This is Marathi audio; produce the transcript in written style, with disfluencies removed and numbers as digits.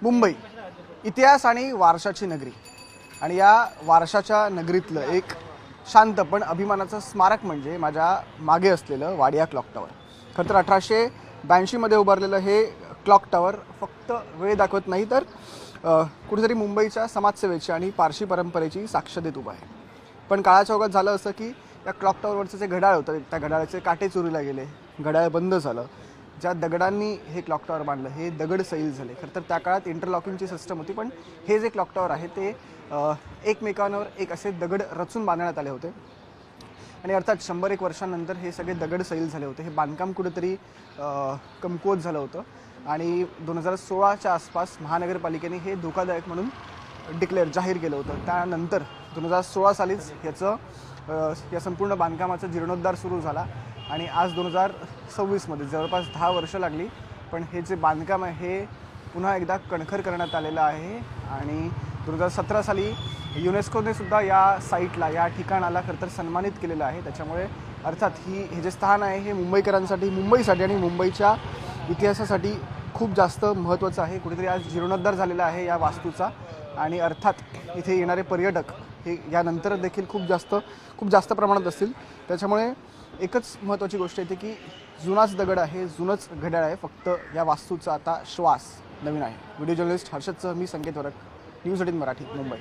मुंबई इतिहास आणि वारशाची नगरी आणि या वारशाच्या नगरीतलं एक शांत पण अभिमानाचं स्मारक म्हणजे माझ्या मागे असलेलं वाडिया क्लॉक टॉवर. खरं तर 1882 मध्ये उभारलेलं हे क्लॉक टॉवर फक्त वेळ दाखवत नाही तर कुठेतरी मुंबईच्या समाजसेवेची आणि पारशी परंपरेची साक्ष देत उभा आहे. पण काळाच्या ओघात झालं असं की या क्लॉक टॉवरवरचं जे घड्याळ होतं त्या घड्याळाचे काटे चोरीला गेले, घड्याळ बंद झालं. ज्या दगडांनी हे क्लॉक टॉवर बांधलं हे दगड सैल झाले. खरं तर त्या काळात इंटरलॉकिंगची सिस्टम होती, पण हे जे क्लॉक टॉवर आहे ते एकमेकांवर एक असे दगड रचून बांधण्यात आले होते आणि अर्थात 100-1 वर्षांनंतर हे सगळे दगड सैल झाले होते. हे बांधकाम कुठेतरी कमकुवत झालं होतं आणि 2016च्या आसपास महानगरपालिकेने हे धोकादायक म्हणून जाहीर केलं होतं. त्यानंतर 2016 सालीच या संपूर्ण बांधकामाचा जीर्णोद्धार सुरू झाला आणि आज 2026मध्ये जवळपास 10 वर्ष लागली, पण हे जे बांधकाम आहे हे पुन्हा एकदा कणखर करण्यात आलेलं आहे. आणि 2017 साली युनेस्कोने सुद्धा या साईटला, या ठिकाणाला खरं तर सन्मानित केलेलं आहे. त्याच्यामुळे अर्थात हे जे स्थान आहे हे मुंबईकरांसाठी, मुंबईसाठी आणि मुंबईच्या इतिहासासाठी खूप जास्त महत्त्वाचं आहे. कुठेतरी आज जीर्णोद्धार झालेला आहे या वास्तूचा आणि अर्थात इथे येणारे पर्यटक हे यानंतर देखील खूप जास्त प्रमाणात असतील. त्याच्यामुळे एकच महत्त्वाची गोष्ट येते की जुनाच दगड आहे, जुनंच घड्याळ आहे, फक्त या वास्तूचा आता श्वास नवीन आहे. व्हिडिओ जर्नलिस्ट हर्षदसह मी संकेत वरक, न्यूज 18 मराठी, मुंबई.